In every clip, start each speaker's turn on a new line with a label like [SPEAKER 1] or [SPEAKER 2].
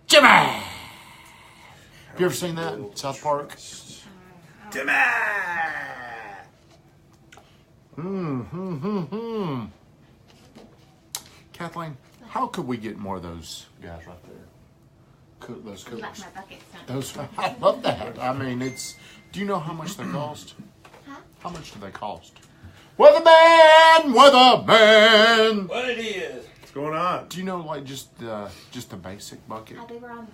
[SPEAKER 1] Jimmy! Have you ever seen that in South Park?
[SPEAKER 2] Jimmy!
[SPEAKER 1] Kathleen, how could we get more of those guys right there? Those
[SPEAKER 3] You like
[SPEAKER 1] cookers.
[SPEAKER 3] my buckets, don't you?
[SPEAKER 1] Those, I love that. I mean, it's. Do you know how much they cost?
[SPEAKER 3] Huh?
[SPEAKER 1] How much do they cost? Weatherman! Weatherman!
[SPEAKER 2] What it is?
[SPEAKER 4] What's going on?
[SPEAKER 1] Do you know, like, just the basic bucket?
[SPEAKER 3] They were on.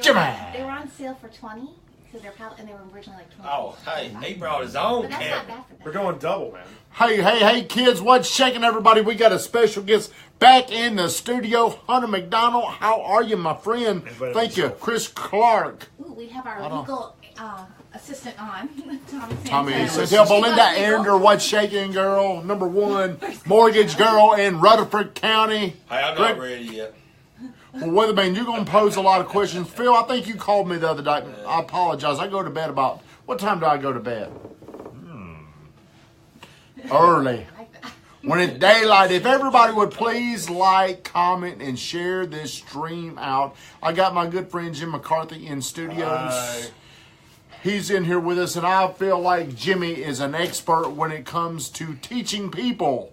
[SPEAKER 1] Jimmy!
[SPEAKER 3] They were on sale for $20, so and they were originally like $20.
[SPEAKER 2] Oh, hey, he brought his own
[SPEAKER 3] But that's not
[SPEAKER 2] camera.
[SPEAKER 3] bad for them.
[SPEAKER 4] We're going double, man.
[SPEAKER 1] Hey, kids, what's shaking, everybody? We got a special guest back in the studio. Hunter McDonald, how are you, my friend? Thank you. Chris Clark.
[SPEAKER 3] Ooh, we have our legal assistant on,
[SPEAKER 1] Tommy
[SPEAKER 3] Santos.
[SPEAKER 1] Davidson. Belinda Aaron, what's shaking, girl? Number one, mortgage girl in Rutherford County.
[SPEAKER 2] Hey, I'm not ready yet.
[SPEAKER 1] Well, Weatherman, you're going to pose a lot of questions. Phil, I think you called me the other day. I apologize. I go to bed about, what time do I go to bed? Early. When it's daylight. If everybody would please like, comment, and share this stream out. I got my good friend Jim McCarthy in studios. He's in here with us, and I feel like Jimmy is an expert when it comes to teaching people.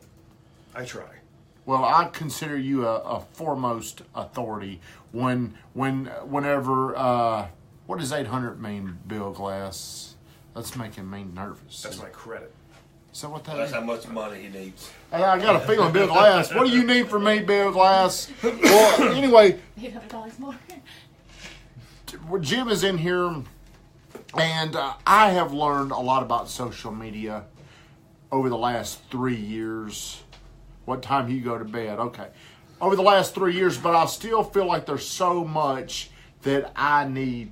[SPEAKER 4] I try.
[SPEAKER 1] Well, I consider you a foremost authority whenever, what does 800 mean, Bill Glass? That's making me nervous.
[SPEAKER 4] That's my credit.
[SPEAKER 1] Is that what that
[SPEAKER 2] That's
[SPEAKER 1] is?
[SPEAKER 2] how much money he needs.
[SPEAKER 1] Hey, I got a feeling, Bill Glass. What do you need from me, Bill Glass? Well, anyway,
[SPEAKER 3] $800 more.
[SPEAKER 1] Jim is in here, and I have learned a lot about social media over the last 3 years. What time you go to bed? Okay. Over the last 3 years, but I still feel like there's so much that I need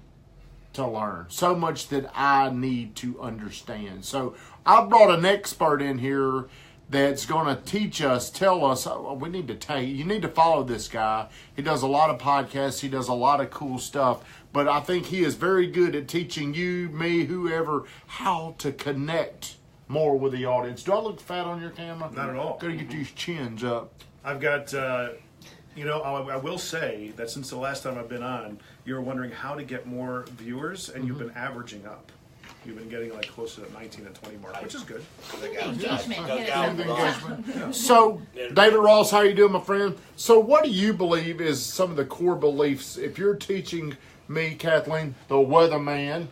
[SPEAKER 1] to learn. So much that I need to understand. So I brought an expert in here that's going to teach us, tell us, we need to tell you need to follow this guy. He does a lot of podcasts. He does a lot of cool stuff. But I think he is very good at teaching you, me, whoever, how to connect more with the audience. Do I look fat on your camera?
[SPEAKER 4] Not at all.
[SPEAKER 1] Gotta get these chins up.
[SPEAKER 4] I've got, I will say that since the last time I've been on, you were wondering how to get more viewers, and you've been averaging up. You've been getting like close to the 19 and 20 mark, which is good.
[SPEAKER 3] Engagement.
[SPEAKER 1] So, David Ross, how you doing, my friend? So, what do you believe is some of the core beliefs? If you're teaching me, Kathleen, the weatherman,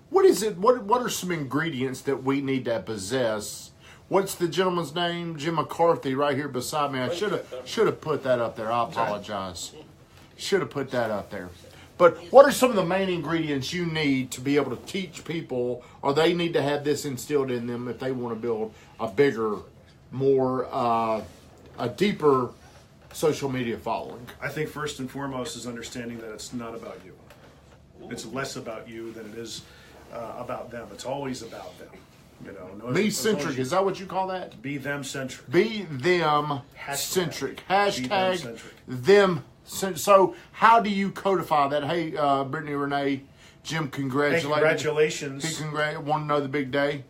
[SPEAKER 1] what is it? What are some ingredients that we need to possess? What's the gentleman's name? Jim McCarthy, right here beside me. I should have put that up there. I apologize. Should have put that up there. But what are some of the main ingredients you need to be able to teach people, or they need to have this instilled in them if they want to build a bigger, more, a deeper social media following?
[SPEAKER 4] I think first and foremost is understanding that it's not about you. It's less about you than it is about them. It's always about them. You know,
[SPEAKER 1] Me-centric, is that what you call that?
[SPEAKER 4] Be them centric.
[SPEAKER 1] Be them centric. Hashtag
[SPEAKER 4] them-centric.
[SPEAKER 1] them. So how do you codify that? Hey, Brittany Renee, Jim, congratulations.
[SPEAKER 4] Hey, congratulations.
[SPEAKER 1] Want to know the big day?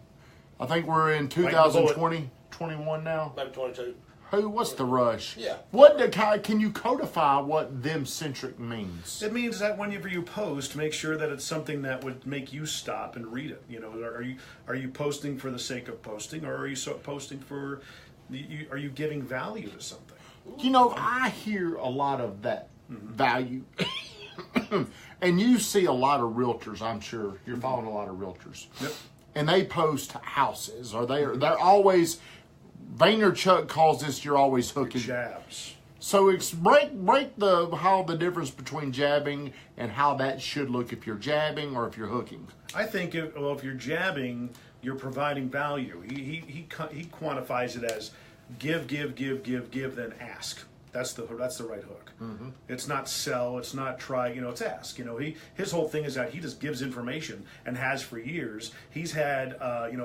[SPEAKER 1] I think we're in 2020, 21 now.
[SPEAKER 2] Maybe 22.
[SPEAKER 1] What's the rush?
[SPEAKER 2] Yeah.
[SPEAKER 1] Can you codify what them centric means?
[SPEAKER 4] It means that whenever you post, make sure that it's something that would make you stop and read it. You know, are you posting for the sake of posting, or are you posting for? Are you giving value to something?
[SPEAKER 1] You know, I hear a lot of that value, and you see a lot of realtors. I'm sure you're following a lot of realtors,
[SPEAKER 4] Yep.
[SPEAKER 1] and they post houses, or they're always. Vaynerchuk calls this "you're always hooking."
[SPEAKER 4] Jabs.
[SPEAKER 1] So break the difference between jabbing and how that should look if you're jabbing or if you're hooking.
[SPEAKER 4] I think if you're jabbing, you're providing value. He quantifies it as give, then ask. That's the right hook. Mm-hmm. It's not sell. It's not try. It's ask. His whole thing is that he just gives information and has for years. He's had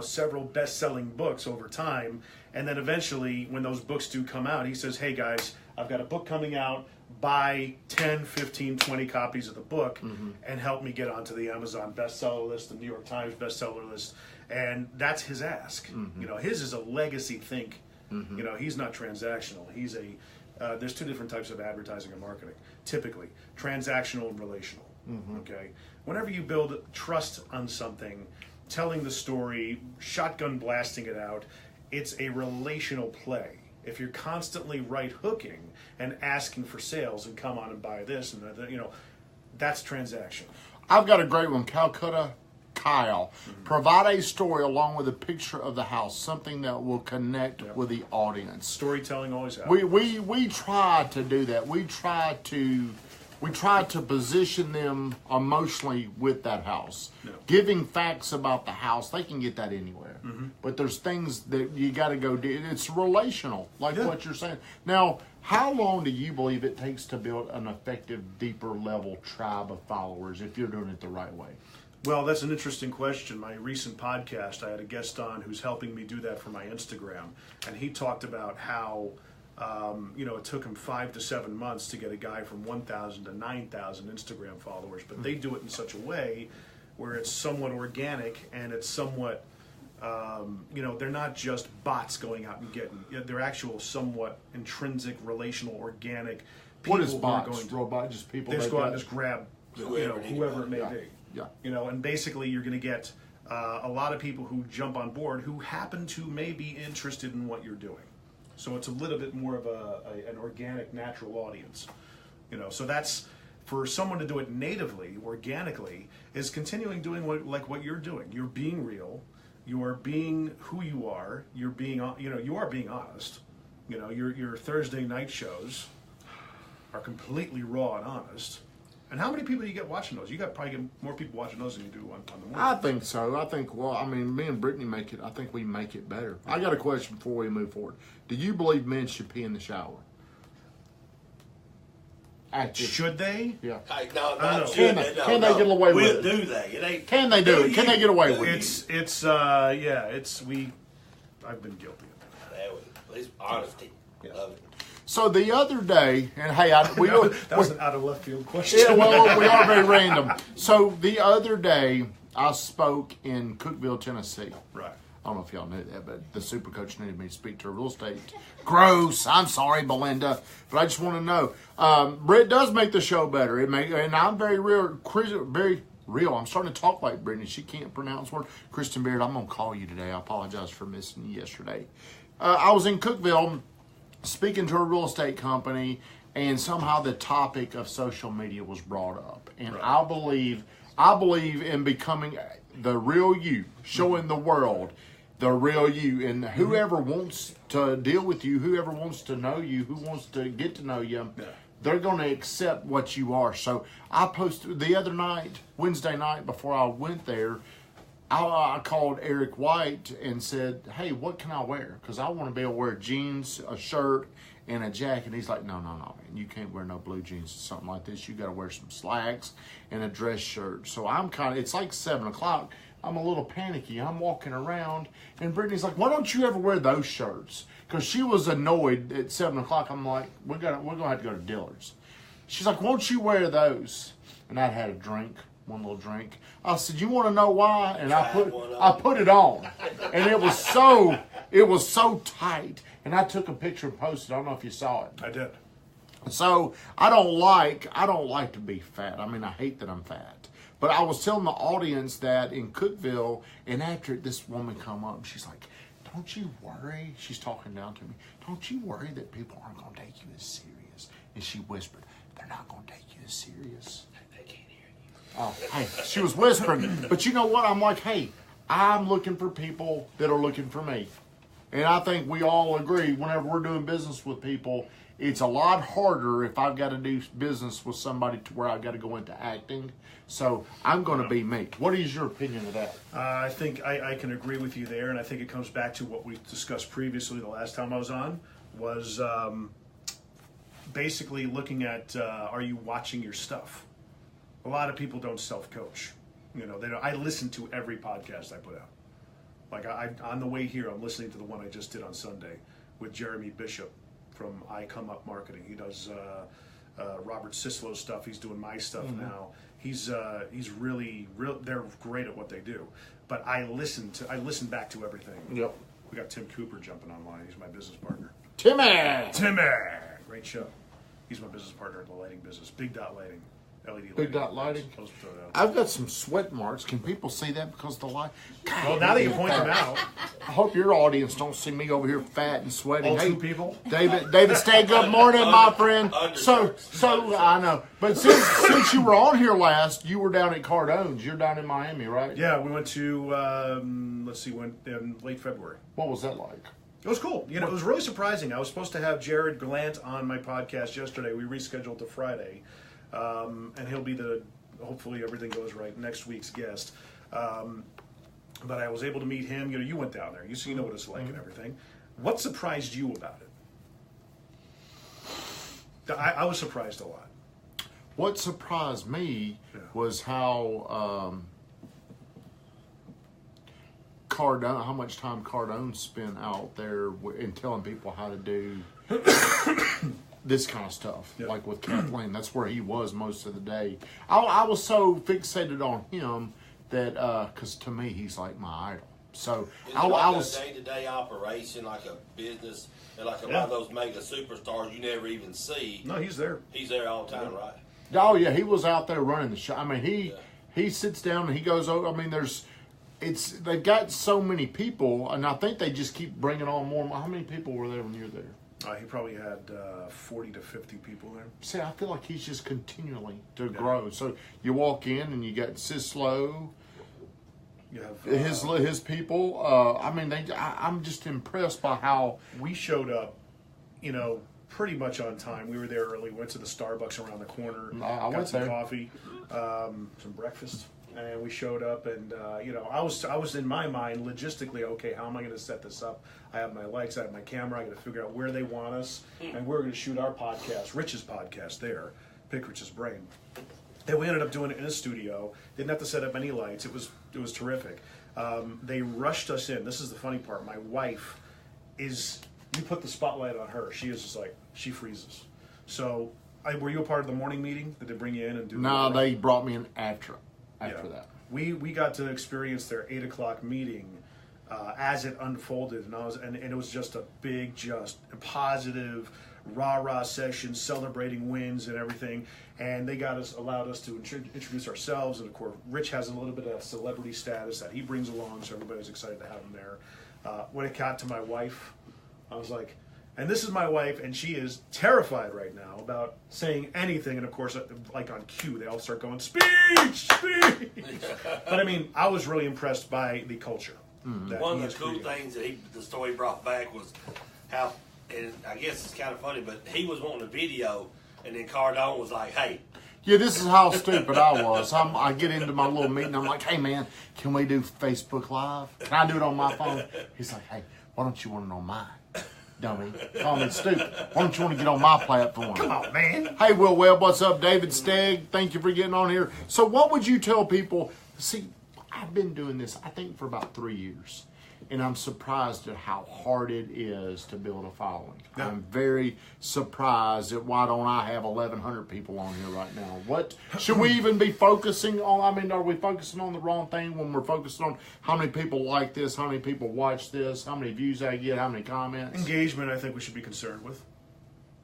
[SPEAKER 4] several best-selling books over time, and then eventually, when those books do come out, he says, "Hey guys, I've got a book coming out. Buy 10, 15, 20 copies of the book, and help me get onto the Amazon bestseller list, the New York Times bestseller list." And that's his ask. His is a legacy think. He's not transactional. He's a there's two different types of advertising and marketing. Typically, transactional and relational. Okay, whenever you build trust on something, telling the story, shotgun blasting it out, it's a relational play. If you're constantly right hooking and asking for sales and come on and buy this and that, that's transactional.
[SPEAKER 1] I've got a great one, Calcutta Kyle. Provide a story along with a picture of the house, something that will connect with the audience.
[SPEAKER 4] Storytelling always helps.
[SPEAKER 1] We try to do that. We try to position them emotionally with that house.
[SPEAKER 4] Yeah.
[SPEAKER 1] Giving facts about the house, they can get that anywhere. But there's things that you got to go do. It's relational, like what you're saying. Now, how long do you believe it takes to build an effective, deeper level tribe of followers if you're doing it the right way?
[SPEAKER 4] Well, that's an interesting question. My recent podcast, I had a guest on who's helping me do that for my Instagram, and he talked about how it took him 5 to 7 months to get a guy from 1,000 to 9,000 Instagram followers, but they do it in such a way where it's somewhat organic and it's somewhat, they're not just bots going out and getting, they're actual somewhat intrinsic, relational, organic people.
[SPEAKER 1] What is bots?
[SPEAKER 4] Who are going to,
[SPEAKER 1] Robot, just people
[SPEAKER 4] they just
[SPEAKER 1] that
[SPEAKER 4] go out and just grab whoever it may be.
[SPEAKER 1] Yeah.
[SPEAKER 4] And basically you're going to get a lot of people who jump on board who happen to may be interested in what you're doing. So it's a little bit more of an organic, natural audience. So that's, for someone to do it natively, organically, is continuing doing what you're doing. You're being real. You are being who you are. You're being, you are being honest. Your Thursday night shows are completely raw and honest. And how many people do you get watching those? You probably get more people watching those than you do on the morning.
[SPEAKER 1] I think so. Me and Brittany make it. I think we make it better. I got a question before we move forward. Do you believe men should pee in the shower? Active.
[SPEAKER 4] Should they?
[SPEAKER 1] Yeah.
[SPEAKER 2] Hey, no,
[SPEAKER 4] I don't know.
[SPEAKER 1] Can they get away with it?
[SPEAKER 2] We'll do that. It ain't.
[SPEAKER 1] Can they do it? Can they get away with it?
[SPEAKER 4] I've been guilty of that.
[SPEAKER 2] That was, at least honesty. Love it.
[SPEAKER 1] So the other day, and hey,
[SPEAKER 4] That was an out of left field question.
[SPEAKER 1] Yeah, well, we are very random. So the other day, I spoke in Cookeville, Tennessee.
[SPEAKER 4] Right.
[SPEAKER 1] I don't know if y'all knew that, but the super coach needed me to speak to a real estate. Gross. I'm sorry, Belinda, but I just want to know. Britt does make the show better. And I'm very real. I'm starting to talk like Brittany. She can't pronounce words. Kristen Beard, I'm going to call you today. I apologize for missing you yesterday. I was in Cookeville speaking to a real estate company, and somehow the topic of social media was brought up. And
[SPEAKER 4] Right.
[SPEAKER 1] I believe in becoming the real you, showing the world the real you, and whoever wants to deal with you, whoever wants to know you, who wants to get to know you, they're going to accept what you are. So I posted the other night, Wednesday night, before I went there, I called Eric White and said, hey, what can I wear? Because I want to be able to wear jeans, a shirt, and a jacket. And he's like, no, man, you can't wear no blue jeans or something like this. You got to wear some slacks and a dress shirt. So it's like 7 o'clock. I'm a little panicky. I'm walking around, and Brittany's like, why don't you ever wear those shirts? Because she was annoyed at 7 o'clock. I'm like, we're gonna have to go to Dillard's. She's like, won't you wear those? And I had one little drink. I said, you want to know why? And I put it on, and it was so tight. And I took a picture and posted. I don't know if you saw it.
[SPEAKER 4] I did.
[SPEAKER 1] So I don't like to be fat. I mean, I hate that I'm fat. But I was telling the audience that in Cookeville, and after this woman come up, she's like, don't you worry. She's talking down to me. Don't you worry that people aren't going to take you as serious. And she whispered, they're not going to take you as serious.
[SPEAKER 2] They can't hear you.
[SPEAKER 1] Oh, hey, she was whispering. But you know what? I'm like, hey, I'm looking for people that are looking for me. And I think we all agree whenever we're doing business with people, it's a lot harder if I've got to do business with somebody to where I've got to go into acting. So I'm going to be me. What is your opinion of that?
[SPEAKER 4] I think I can agree with you there, and I think it comes back to what we discussed previously the last time I was on, was basically looking at are you watching your stuff? A lot of people don't self-coach. They don't. I listen to every podcast I put out. Like on the way here, I'm listening to the one I just did on Sunday with Jeremy Bishop from I Come Up Marketing. He does Robert Sislow's stuff. He's doing my stuff now. He's really they're great at what they do. But I listen back to everything.
[SPEAKER 1] Yep.
[SPEAKER 4] We got Tim Cooper jumping online. He's my business partner.
[SPEAKER 1] Timmy.
[SPEAKER 4] Great show. He's my business partner in the lighting business. Big Dot Lighting. LED
[SPEAKER 1] Big Dot Lighting.
[SPEAKER 4] I'll just throw it out.
[SPEAKER 1] I've got some sweat marks. Can people see that because of the light?
[SPEAKER 4] Well, now that you point them out,
[SPEAKER 1] I hope your audience don't see me over here fat and sweating.
[SPEAKER 4] all two people.
[SPEAKER 1] David, stay good morning, my friend. So I know. But since you were on here last, you were down at Cardone's. You're down in Miami, right?
[SPEAKER 4] Yeah, we went to went in late February.
[SPEAKER 1] What was that like?
[SPEAKER 4] It was cool. You know, it was really surprising. I was supposed to have Jared Glant on my podcast yesterday. We rescheduled to Friday, and he'll be hopefully everything goes right, next week's guest. But I was able to meet him. You know, you went down there. You know what it's like and everything. What surprised you about it? I was surprised a lot.
[SPEAKER 1] What surprised me was how how much time Cardone spent out there and telling people how to do this kind of stuff, like with Kathleen. That's where he was most of the day. I was so fixated on him that, because to me, he's like my idol. So I was
[SPEAKER 2] a day-to-day operation, like a business, and like a lot of those mega superstars you never even see.
[SPEAKER 4] No, he's there.
[SPEAKER 2] He's there all the time, right?
[SPEAKER 1] Oh yeah, he was out there running the show. I mean, he sits down and he goes over. I mean, they've got so many people, and I think they just keep bringing on more. How many people were there when you were there?
[SPEAKER 4] He probably had 40 to 50 people there.
[SPEAKER 1] See, I feel like he's just continually to grow. So you walk in and you got Sislo,
[SPEAKER 4] You have
[SPEAKER 1] his people. I mean, I'm just impressed by how
[SPEAKER 4] we showed up. You know, pretty much on time. We were there early. Went to the Starbucks around the corner. Got some coffee, some breakfast. And we showed up, and you know, I was in my mind logistically, okay, how am I going to set this up? I have my lights, I have my camera. I got to figure out where they want us, and we're going to shoot our podcast, Rich's podcast there, Pick Rich's Brain. And we ended up doing it in a studio. Didn't have to set up any lights. It was terrific. They rushed us in. This is the funny part. My wife we put the spotlight on her. She is just like, she freezes. So, were you a part of the morning meeting? Did they bring you in and do?
[SPEAKER 1] No, they brought me in after that.
[SPEAKER 4] We got to experience their 8 o'clock meeting as it unfolded, and it was just a big, just positive, rah-rah session, celebrating wins and everything. And they allowed us to introduce ourselves, and of course, Rich has a little bit of celebrity status that he brings along, so everybody's excited to have him there. When it got to my wife, I was like, and this is my wife, and she is terrified right now about saying anything. And of course, like on cue, they all start going, speech, speech. But I mean, I was really impressed by the culture.
[SPEAKER 2] One of the cool things that the story brought back was how, and I guess it's kind of funny, but he was wanting a video, and then Cardone was like, hey.
[SPEAKER 1] Yeah, this is how stupid I was. I get into my little meeting. I'm like, hey, man, can we do Facebook Live? Can I do it on my phone? He's like, hey, why don't you want it on mine? Dummy. Call me stupid. Why don't you want to get on my platform?
[SPEAKER 4] Come on, man.
[SPEAKER 1] Hey, Will Webb, what's up? David Stegg, thank you for getting on here. So what would you tell people? See, I've been doing this, I think, for about 3 years. And I'm surprised at how hard it is to build a following. Yeah. I'm very surprised at why don't I have 1,100 people on here right now. What should we even be focusing on? I mean, are we focusing on the wrong thing when we're focused on how many people like this, how many people watch this, how many views I get, how many comments?
[SPEAKER 4] Engagement, I think we should be concerned with.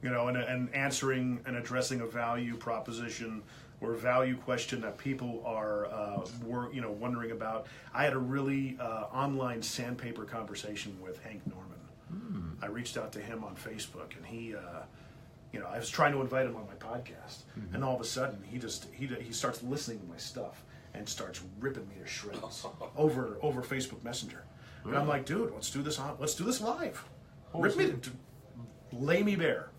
[SPEAKER 4] You know, and answering and addressing a value proposition or value question that people are wondering about. I had a really online sandpaper conversation with Hank Norman. I reached out to him on Facebook, and he, I was trying to invite him on my podcast, and all of a sudden he starts listening to my stuff and starts ripping me to shreds over Facebook Messenger. And I'm like, dude, let's do this live. Lay me bare,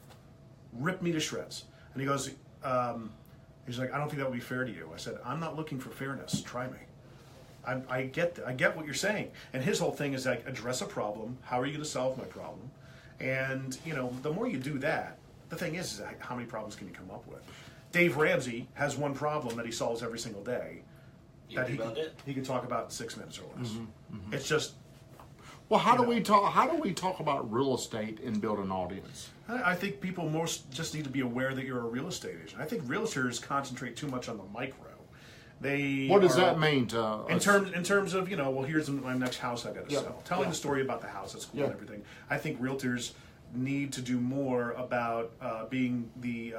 [SPEAKER 4] rip me to shreds. And he goes. He's like, I don't think that would be fair to you. I said, I'm not looking for fairness. Try me. I get what you're saying. And his whole thing is like, address a problem. How are you going to solve my problem? And, you know, the more you do that, the thing is how many problems can you come up with? Dave Ramsey has one problem that he solves every single day that he can talk about in 6 minutes or less. It's just...
[SPEAKER 1] Well, how do we talk about real estate and build an audience?
[SPEAKER 4] I think people most just need to be aware that you're a real estate agent. I think realtors concentrate too much on the micro.
[SPEAKER 1] What does that mean to
[SPEAKER 4] in terms of, you know, well, here's my next house I got to sell. Telling the story about the house, that's cool and everything. I think realtors need to do more about being the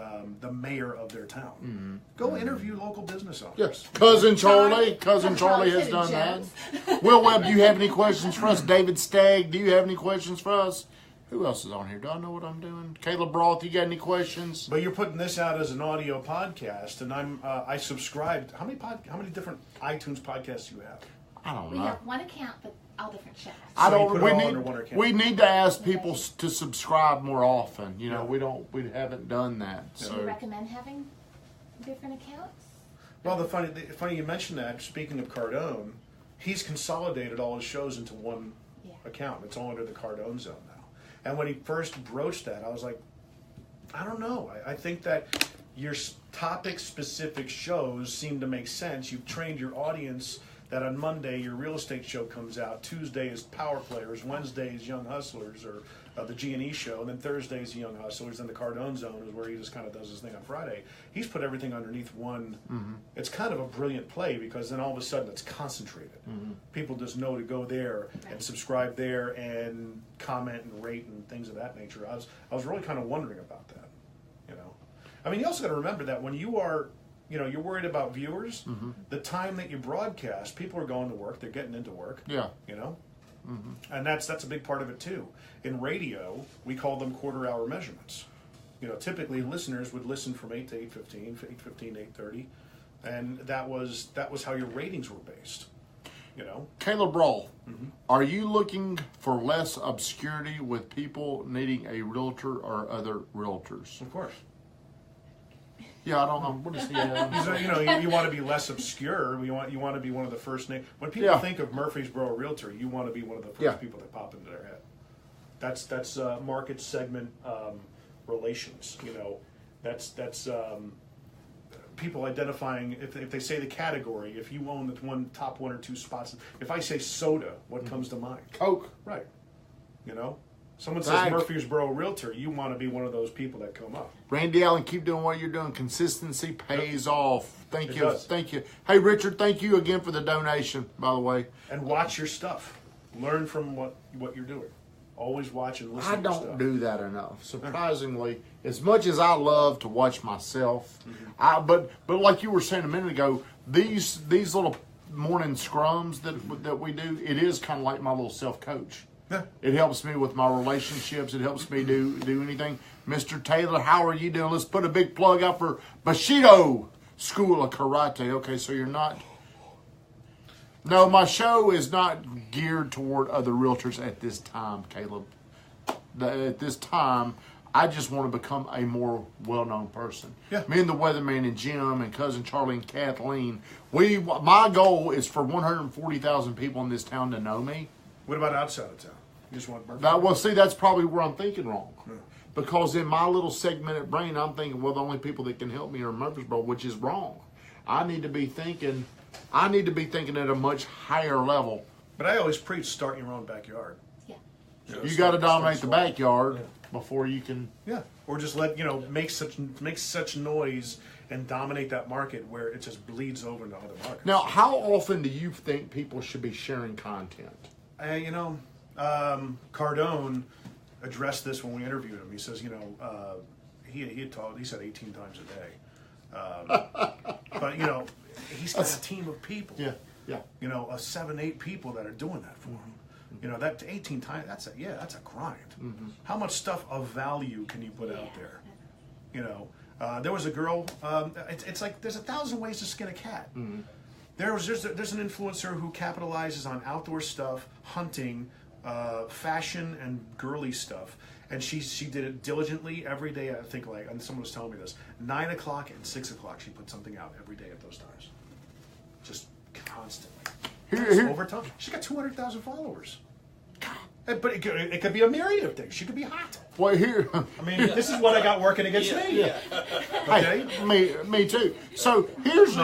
[SPEAKER 4] mayor of their town. Go interview local business owners.
[SPEAKER 1] Yes, Cousin Charlie has done that. Will Webb, do you have any questions for us? David Stagg, do you have any questions for us? Who else is on here? Do I know what I'm doing? Caleb Roth, you got any questions?
[SPEAKER 4] But you're putting this out as an audio podcast, and I subscribed. How many different iTunes podcasts do you have?
[SPEAKER 1] I don't
[SPEAKER 3] We
[SPEAKER 1] know.
[SPEAKER 3] have one account, but all different shows.
[SPEAKER 1] I
[SPEAKER 4] So you
[SPEAKER 1] don't.
[SPEAKER 4] put it all under one account.
[SPEAKER 1] We need to ask people to subscribe more often. You know, we haven't done that.
[SPEAKER 3] Do you
[SPEAKER 1] So
[SPEAKER 3] recommend having different accounts?
[SPEAKER 4] Well, the funny you mentioned that. Speaking of Cardone, he's consolidated all his shows into one account. It's all under the Cardone zone now. And when he first broached that, I was like, I don't know. I think that your topic-specific shows seem to make sense. You've trained your audience that on Monday your real estate show comes out, Tuesday is Power Players, Wednesday is Young Hustlers, or the G&E show, and then Thursday is Young Hustlers, and the Cardone Zone is where he just kind of does his thing on Friday. He's put everything underneath one. It's kind of a brilliant play because then all of a sudden it's concentrated. People just know to go there and subscribe there and comment and rate and things of that nature. I was really kind of wondering about that, you know. I mean, you also got to remember that when you are, you know, you're worried about viewers, the time that you broadcast, people are going to work, they're getting into work.
[SPEAKER 1] Yeah.
[SPEAKER 4] You know? And that's a big part of it too. In radio, we call them quarter-hour measurements. You know, typically listeners would listen from 8 to 8:15, 8:15 to 8:30, and that was how your ratings were based. You know?
[SPEAKER 1] Caleb Roth, are you looking for less obscurity with people needing a realtor or other realtors?
[SPEAKER 4] Of course.
[SPEAKER 1] Yeah, I don't know. What is he?
[SPEAKER 4] So, you know, you want to be less obscure. You want to be one of the first names. When people think of Murfreesboro Realtor, you want to be one of the first people that pop into their head. That's market segment relations. You know, that's people identifying if they say the category. If you own the top one or two spots. If I say soda, what comes to mind?
[SPEAKER 1] Coke.
[SPEAKER 4] Right. You know. Someone says Murfreesboro Realtor, you want to be one of those people that come up.
[SPEAKER 1] Randy Allen, keep doing what you're doing. Consistency pays off. Thank you.
[SPEAKER 4] Does.
[SPEAKER 1] Thank you. Hey, Richard, thank you again for the donation, by the way.
[SPEAKER 4] And watch your stuff. Learn from what you're doing. Always watch and listen
[SPEAKER 1] I
[SPEAKER 4] to your
[SPEAKER 1] don't
[SPEAKER 4] stuff.
[SPEAKER 1] do that enough. Surprisingly, as much as I love to watch myself, but like you were saying a minute ago, these little morning scrums that we do, it is kind of like my little self-coach.
[SPEAKER 4] Yeah.
[SPEAKER 1] It helps me with my relationships. It helps me do anything. Mr. Taylor, how are you doing? Let's put a big plug out for Bushido School of Karate. Okay, so you're not... No, my show is not geared toward other realtors at this time, Caleb. At this time, I just want to become a more well-known person.
[SPEAKER 4] Yeah.
[SPEAKER 1] Me and the Weatherman and Jim and Cousin Charlie and Kathleen, my goal is for 140,000 people in this town to know me.
[SPEAKER 4] What about outside of town? You just want Murfreesboro?
[SPEAKER 1] Well, see, that's probably where I'm thinking wrong. Because in my little segmented brain, I'm thinking, well, the only people that can help me are Murfreesboro, which is wrong. I need to be thinking at a much higher level.
[SPEAKER 4] But I always preach start in your own backyard.
[SPEAKER 3] Yeah.
[SPEAKER 1] You got to dominate the backyard before you can.
[SPEAKER 4] Yeah, or just make such noise and dominate that market where it just bleeds over into other markets.
[SPEAKER 1] Now, how often do you think people should be sharing content?
[SPEAKER 4] Cardone addressed this when we interviewed him. He says, he said 18 times a day. But he's got a team of people.
[SPEAKER 1] Yeah.
[SPEAKER 4] 7-8 people that are doing that for him. That 18 times, that's a grind. How much stuff of value can you put out there? There was a girl, it's like there's 1,000 ways to skin a cat. There's an influencer who capitalizes on outdoor stuff, hunting, fashion, and girly stuff, and she did it diligently every day. I think and someone was telling me this: 9 o'clock and 6 o'clock, she put something out every day at those times, just constantly. Over time, she got 200,000 followers. But it could be a myriad of things. She could be hot.
[SPEAKER 1] Well, here.
[SPEAKER 4] I mean, this is what I got working against me.
[SPEAKER 2] Yeah.
[SPEAKER 4] Okay?
[SPEAKER 1] Hey, me too. So here's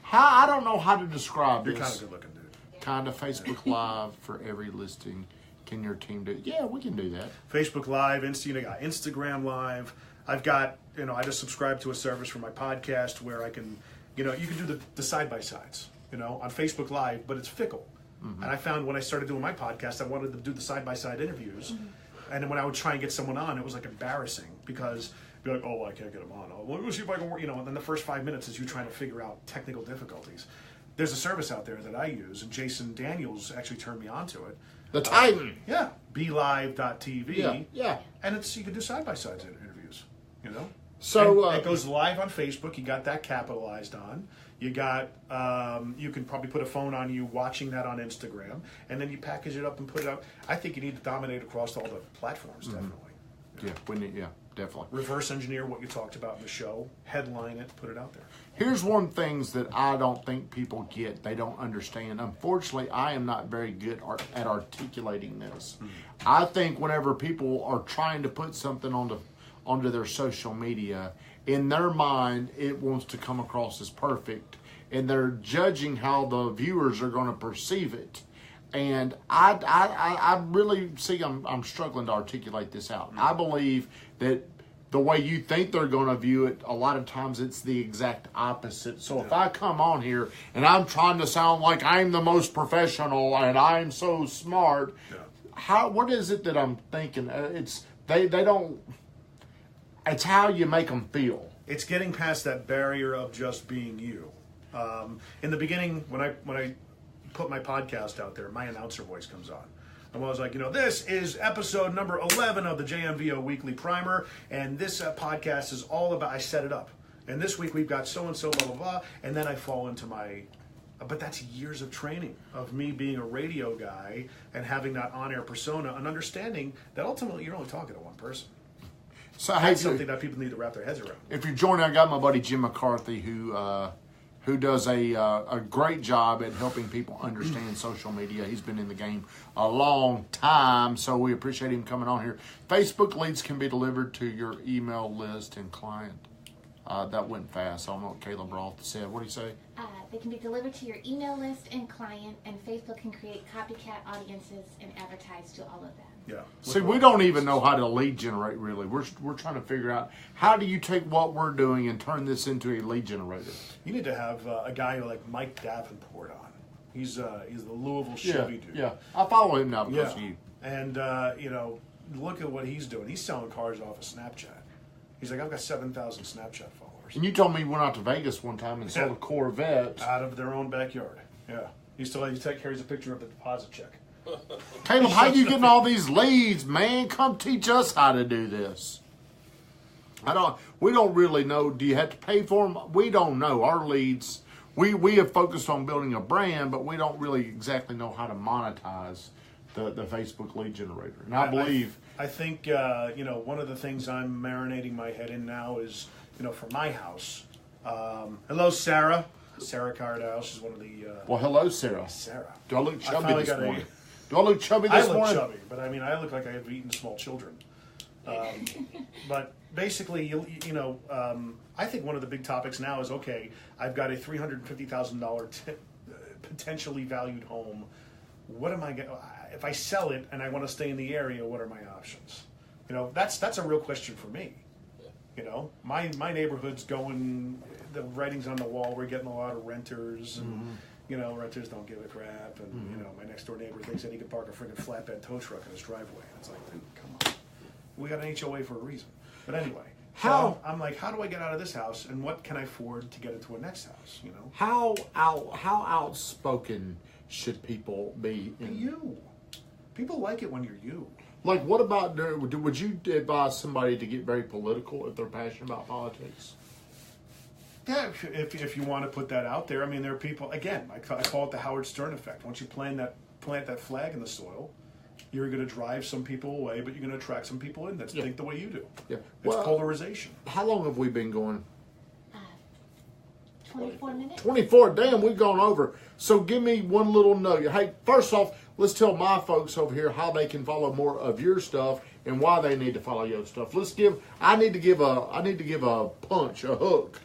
[SPEAKER 1] how I don't know how to describe
[SPEAKER 4] You're
[SPEAKER 1] this.
[SPEAKER 4] kind of good looking, dude.
[SPEAKER 1] Kind of Facebook Live for every listing. Can your team do it? Yeah, we can do that.
[SPEAKER 4] Facebook Live, Instagram Live. I've got, I just subscribed to a service for my podcast where I can, you can do the side-by-sides, on Facebook Live, but it's fickle. And I found when I started doing my podcast, I wanted to do the side-by-side interviews. And then when I would try and get someone on, it was like embarrassing because be like, oh, I can't get him on. Oh, well, let's see if I can work. And then the first 5 minutes is you trying to figure out technical difficulties. There's a service out there that I use, and Jason Daniels actually turned me onto it.
[SPEAKER 1] The Titan.
[SPEAKER 4] Yeah, BeLive.tv.
[SPEAKER 1] Yeah.
[SPEAKER 4] And you can do side-by-side interviews,
[SPEAKER 1] So
[SPEAKER 4] and it goes live on Facebook. You got that capitalized on. You got, you can probably put a phone on you watching that on Instagram, and then you package it up and put it up. I think you need to dominate across all the platforms, definitely.
[SPEAKER 1] Yeah, we need. Yeah, definitely.
[SPEAKER 4] Reverse engineer what you talked about in the show, headline it, put it out there.
[SPEAKER 1] Here's one things that I don't think people get. They don't understand. Unfortunately, I am not very good at articulating this. I think whenever people are trying to put something onto their social media, in their mind, it wants to come across as perfect, and they're judging how the viewers are going to perceive it. And I really see I'm struggling to articulate this out. I believe that the way you think they're going to view it, a lot of times it's the exact opposite. So if I come on here and I'm trying to sound like I'm the most professional and I'm so smart, what is it that I'm thinking? It's they don't. It's how you make them feel.
[SPEAKER 4] It's getting past that barrier of just being you. In the beginning, when I put my podcast out there, my announcer voice comes on. And I was like, this is episode number 11 of the JMVO Weekly Primer, and this podcast is all about, I set it up. And this week we've got so-and-so, blah, blah, blah, and then I fall into but that's years of training, of me being a radio guy and having that on-air persona and understanding that ultimately you're only talking to one person.
[SPEAKER 1] So
[SPEAKER 4] that's something that people need to wrap their heads around.
[SPEAKER 1] If you're joining, I got my buddy Jim McCarthy who does a great job at helping people understand social media. He's been in the game a long time, so we appreciate him coming on here. Facebook leads can be delivered to your email list and client. That went fast. I don't know what Caleb Roth said. What do you say?
[SPEAKER 3] They can be delivered to your email list and client, and Facebook can create copycat audiences and advertise to all of them.
[SPEAKER 4] Yeah.
[SPEAKER 1] See, we don't even know how to lead generate, really. We're trying to figure out how do you take what we're doing and turn this into a lead generator.
[SPEAKER 4] You need to have a guy like Mike Davenport on. He's the Louisville Chevy dude.
[SPEAKER 1] Yeah, I follow him now because of you.
[SPEAKER 4] And, look at what he's doing. He's selling cars off of Snapchat. He's like, I've got 7,000 Snapchat followers.
[SPEAKER 1] And you told me you went out to Vegas one time and sold a Corvette.
[SPEAKER 4] Out of their own backyard. Yeah. He carries a picture of the deposit check.
[SPEAKER 1] Caleb, how you getting all these leads, man? Come teach us how to do this. We don't really know. Do you have to pay for them? We don't know. Our leads, we have focused on building a brand, but we don't really exactly know how to monetize the Facebook lead generator. And
[SPEAKER 4] I think one of the things I'm marinating my head in now is, for my house. Hello, Sarah. Sarah Cardell. She's one of the.
[SPEAKER 1] Well, hello, Sarah.
[SPEAKER 4] Sarah.
[SPEAKER 1] Do I look chubby this morning? Do I look chubby this morning?
[SPEAKER 4] I look chubby, but I look like I have eaten small children. But basically, I think one of the big topics now is, okay, I've got a $350,000 potentially valued home. What am I going? If I sell it and I want to stay in the area, what are my options? That's a real question for me. My neighborhood's going. The writing's on the wall. We're getting a lot of renters, and renters don't give a crap. And my next door neighbor thinks that he can park a freaking flatbed tow truck in his driveway. And it's like, dude, come on. We got an HOA for a reason. But anyway, I'm like, how do I get out of this house, and what can I afford to get into a next house?
[SPEAKER 1] How outspoken should people be?
[SPEAKER 4] Be you. People like it when you're you.
[SPEAKER 1] Like, what about? Would you advise somebody to get very political if they're passionate about politics?
[SPEAKER 4] Yeah, if you want to put that out there. I mean, there are people. Again, I call it the Howard Stern effect. Once you plant that flag in the soil, you're going to drive some people away, but you're going to attract some people in that think the way you do.
[SPEAKER 1] Yeah,
[SPEAKER 4] it's polarization.
[SPEAKER 1] How long have we been going?
[SPEAKER 3] 24 minutes.
[SPEAKER 1] 24. Damn, we've gone over. So give me one little nugget. Hey, first off, let's tell my folks over here how they can follow more of your stuff and why they need to follow your stuff. I need to give a punch, a hook.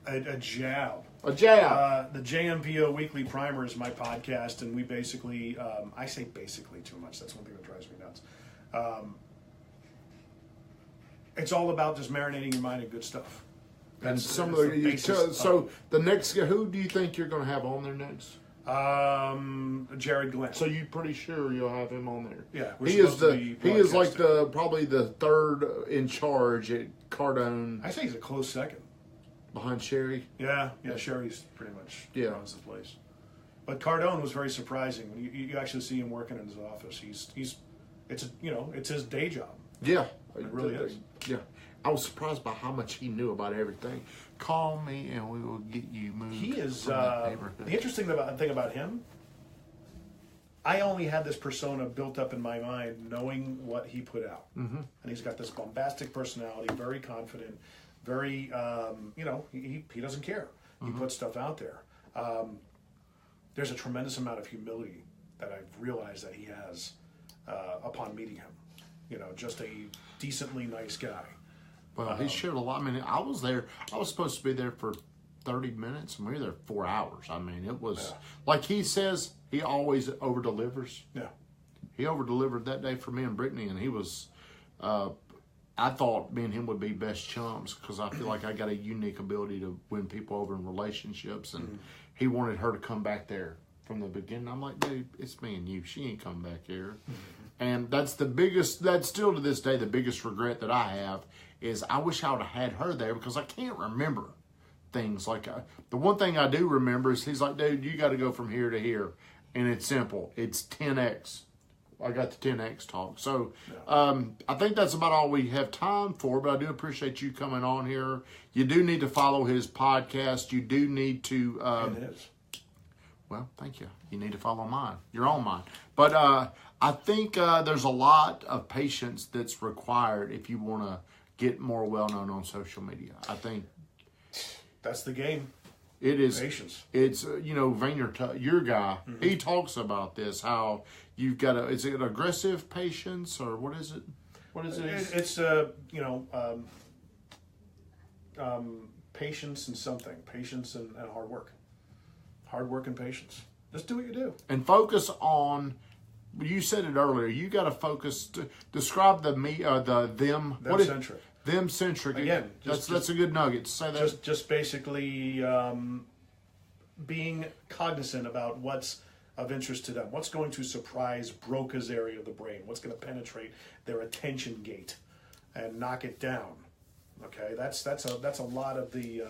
[SPEAKER 4] A jab.
[SPEAKER 1] A jab.
[SPEAKER 4] The JMVO Weekly Primer is my podcast, and we basically, I say basically too much. That's one thing that drives me nuts. It's all about just marinating your mind in good stuff.
[SPEAKER 1] And some of the so the next, who do you think you're going to have on there next?
[SPEAKER 4] Jared Glenn.
[SPEAKER 1] So you're pretty sure you'll have him on there?
[SPEAKER 4] Yeah,
[SPEAKER 1] He is like probably the third in charge at Cardone.
[SPEAKER 4] I think he's a close second.
[SPEAKER 1] Behind Sherry?
[SPEAKER 4] Yeah, Sherry's pretty much runs the place. But Cardone was very surprising. When you actually see him working in his office, it's his day job.
[SPEAKER 1] Yeah.
[SPEAKER 4] It really is.
[SPEAKER 1] Yeah. I was surprised by how much he knew about everything. Call me and we will get you moved.
[SPEAKER 4] He is,
[SPEAKER 1] from that neighborhood.
[SPEAKER 4] the interesting thing about him, I only had this persona built up in my mind knowing what he put out. Mm-hmm. And he's got this bombastic personality, very confident, very, he doesn't care. He puts stuff out there. There's a tremendous amount of humility that I've realized that he has upon meeting him. Just a decently nice guy.
[SPEAKER 1] Well, he shared a lot. I mean, I was there. I was supposed to be there for 30 minutes, and we were there 4 hours. I mean, it was, like he says, he always over-delivers.
[SPEAKER 4] Yeah.
[SPEAKER 1] He over-delivered that day for me and Brittany, and he was, I thought me and him would be best chumps because I feel like I got a unique ability to win people over in relationships, and he wanted her to come back there from the beginning. I'm like, dude, it's me and you. She ain't coming back here. And that's still to this day the biggest regret that I have is I wish I would have had her there because I can't remember things. Like the one thing I do remember is he's like, dude, you got to go from here to here. And it's simple. It's 10X. I got the 10X talk. So I think that's about all we have time for, but I do appreciate you coming on here. You do need to follow his podcast. You do need to...
[SPEAKER 4] it is.
[SPEAKER 1] Well, thank you. You need to follow mine. You're on mine. But I think there's a lot of patience that's required if you want to get more well-known on social media. I think...
[SPEAKER 4] That's the game.
[SPEAKER 1] It is.
[SPEAKER 4] Patience.
[SPEAKER 1] It's, Vayner, your guy, he talks about this, how you've got is it aggressive patience or what is it? What is it?
[SPEAKER 4] It's, patience and something. Patience and hard work. Hard work and patience. Just do what you do.
[SPEAKER 1] And focus on, you said it earlier, you got to focus, describe them.
[SPEAKER 4] Them-centric.
[SPEAKER 1] Them-centric.
[SPEAKER 4] Again,
[SPEAKER 1] that's a good nugget. Say that.
[SPEAKER 4] Just basically being cognizant about what's of interest to them. What's going to surprise Broca's area of the brain? What's going to penetrate their attention gate and knock it down? Okay, that's a lot of the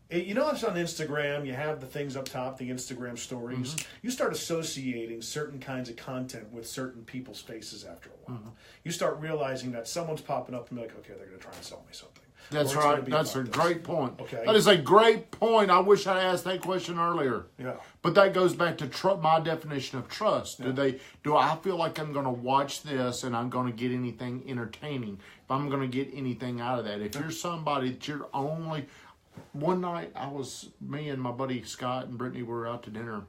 [SPEAKER 4] it's on Instagram. You have the things up top, the Instagram stories. You start associating certain kinds of content with certain people's faces after a while. You start realizing that someone's popping up and be like, okay, they're going to try and sell me something.
[SPEAKER 1] That's right. That's a great point.
[SPEAKER 4] Okay.
[SPEAKER 1] That is a great point. I wish I asked that question earlier.
[SPEAKER 4] Yeah.
[SPEAKER 1] But that goes back to my definition of trust.
[SPEAKER 4] Yeah.
[SPEAKER 1] Do I feel like I'm going to watch this and I'm going to get anything entertaining? If I'm going to get anything out of that? If you're somebody that you're only... One night, me and my buddy Scott and Brittany were out to dinner,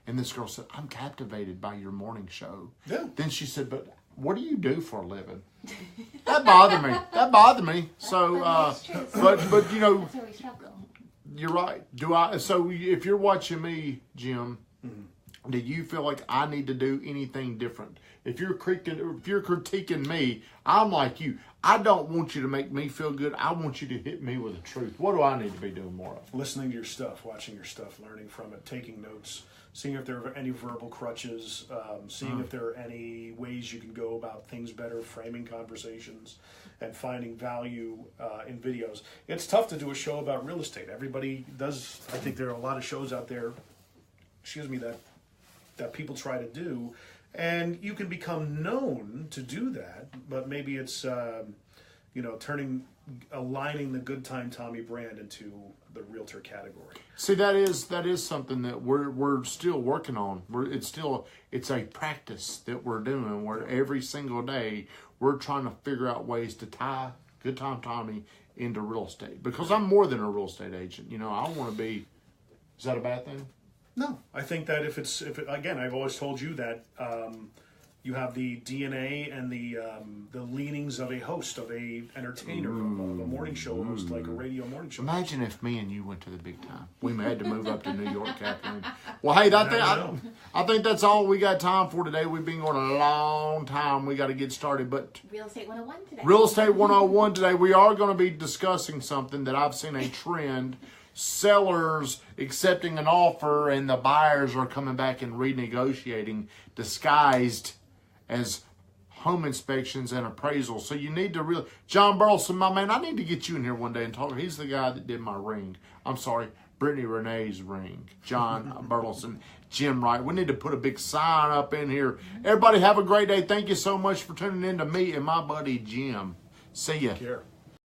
[SPEAKER 1] and this girl said, I'm captivated by your morning show.
[SPEAKER 4] Yeah.
[SPEAKER 1] Then she said, but what do you do for a living? That bothered me. So, but
[SPEAKER 3] That's where we struggle.
[SPEAKER 1] you're right. So if you're watching me, Jim, do you feel like I need to do anything different? If you're critiquing me, I'm like you. I don't want you to make me feel good. I want you to hit me with the truth. What do I need to be doing more of?
[SPEAKER 4] Listening to your stuff, watching your stuff, learning from it, taking notes, seeing if there are any verbal crutches, seeing if there are any ways you can go about things better, framing conversations, and finding value in videos. It's tough to do a show about real estate. Everybody does. I think there are a lot of shows out there, that people try to do. And you can become known to do that, but maybe it's, aligning the Good Time Tommy brand into the realtor category.
[SPEAKER 1] See, that is something that we're still working on. It's a practice that we're doing where every single day we're trying to figure out ways to tie Good Time Tommy into real estate. Because I'm more than a real estate agent. I want to be. Is that a bad thing?
[SPEAKER 4] No, I think that again, I've always told you that you have the DNA and the leanings of a host, of a entertainer, of a morning show host, like a radio morning show.
[SPEAKER 1] Imagine if me and you went to the big time. We had to move up to New York, Catherine. Well, hey, I think that's all we got time for today. We've been going a long time. We got to get started, but
[SPEAKER 3] Real Estate 101 today.
[SPEAKER 1] Real Estate 101 today. We are going to be discussing something that I've seen a trend. sellers accepting an offer and the buyers are coming back and renegotiating, disguised as home inspections and appraisals. So you need to really, John Burleson, my man, I need to get you in here one day and talk. He's the guy that did my ring. I'm sorry, Brittany Renee's ring. John Burleson, Jim Wright. We need to put a big sign up in here. Everybody have a great day. Thank you so much for tuning in to me and my buddy Jim. See ya.
[SPEAKER 4] Care.